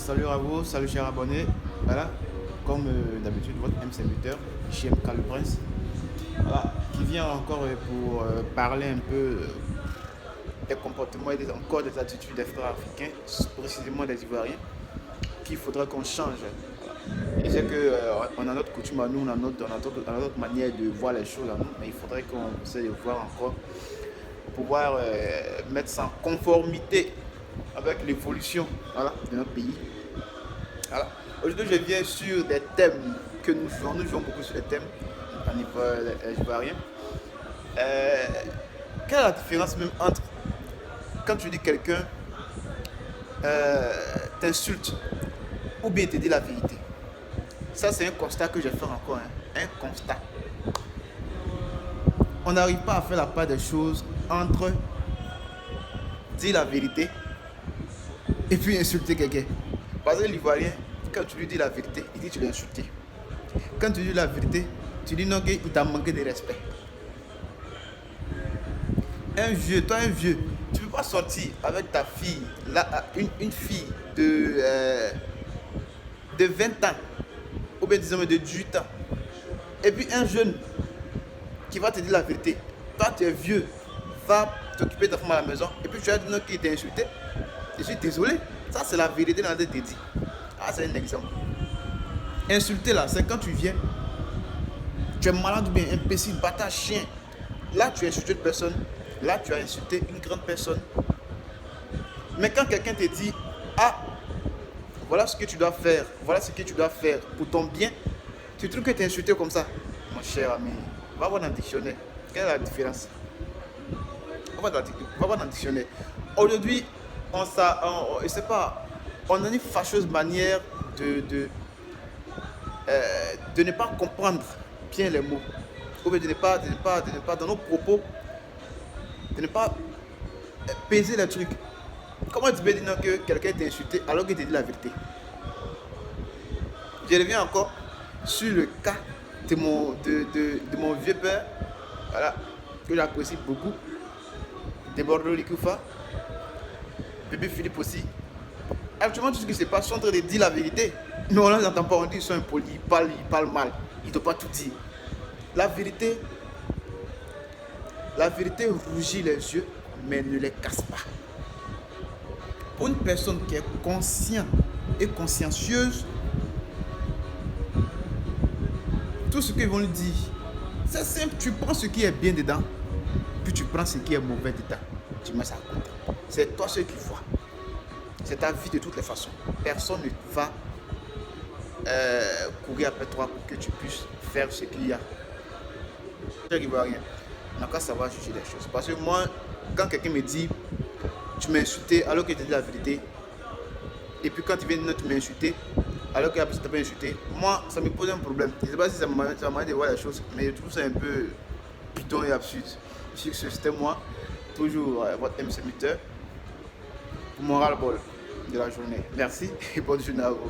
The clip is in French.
salut à vous, salut chers abonnés. Voilà, comme d'habitude, votre MC Buteur, JMK le Prince, voilà, qui vient encore pour parler un peu des comportements et encore des attitudes des frères africains, précisément des Ivoiriens, qu'il faudra qu'on change. Voilà. Et c'est que on a notre coutume à nous, on a notre manière de voir les choses à nous, mais il faudrait qu'on essaie de voir encore pour pouvoir mettre ça en conformité avec l'évolution, voilà, de notre pays. Voilà. Aujourd'hui, je viens sur des thèmes que nous jouons. Nous jouons beaucoup sur les thèmes en ivoirien. Quelle est la différence même entre quand tu dis quelqu'un t'insulte ou bien te dit la vérité? Ça, c'est un constat que je fais encore. Un constat. On n'arrive pas à faire la part des choses entre dire la vérité et puis insulter quelqu'un. Parce que l'Ivoirien, quand tu lui dis la vérité, il dit que tu l'as insulté. Quand tu lui dis la vérité, tu dis non, qu'il t'a manqué de respect. Un vieux, tu ne peux pas sortir avec ta fille, une fille de 20 ans, ou bien disons de 18 ans, et puis un jeune qui va te dire la vérité. Toi, tu es vieux, va t'occuper de ta femme à la maison, et puis tu as dit non, qu'il t'a insulté. Je suis désolé, ça c'est la vérité dans la tête de dit. Ah, c'est un exemple. Insulter là, c'est quand tu viens, tu es malade ou bien imbécile, bâtard, chien. Là, tu as insulté une personne, là, tu as insulté une grande personne. Mais quand quelqu'un te dit, ah, voilà ce que tu dois faire, voilà ce que tu dois faire pour ton bien, tu trouves que tu es insulté comme ça. Mon cher ami, va voir dans le dictionnaire. Quelle est la différence? Va voir dans le dictionnaire. Aujourd'hui, on a une fâcheuse manière de ne pas comprendre bien les mots, ou bien de ne pas dans nos propos, de ne pas peser les trucs. Comment tu peux dire que quelqu'un t'a insulté alors qu'il te dit la vérité? Je reviens encore sur le cas de mon vieux père, voilà, que j'apprécie beaucoup, de Bordeaux Likoufa, bébé Philippe aussi. Actuellement, tout ce qui se passe, ils sont en train de dire la vérité. Mais on ne les entend pas, on dit qu'ils sont impolis, ils parlent mal, ils ne doivent pas tout dire. La vérité rougit les yeux, mais ne les casse pas. Pour une personne qui est consciente et consciencieuse, tout ce qu'ils vont lui dire, c'est simple, tu prends ce qui est bien dedans, puis tu prends ce qui est mauvais dedans, tu mets ça à côté. C'est toi ce qui vois. C'est ta vie de toutes les façons. Personne ne va courir après toi pour que tu puisses faire ce qu'il y a. Je ne vois rien. On n'a qu'à savoir juger les choses. Parce que moi, quand quelqu'un me dit tu m'as insulté alors que tu dis la vérité, et puis quand tu viens de dire tu m'as insulté alors que tu n'as pas insulté, moi ça me pose un problème. Je ne sais pas si ça m'a de voir les choses, mais je trouve ça un peu bidon et absurde. C'était moi, toujours votre MC Buteur, pour mon ras-le-bol de la journée. Merci et bonne journée à vous.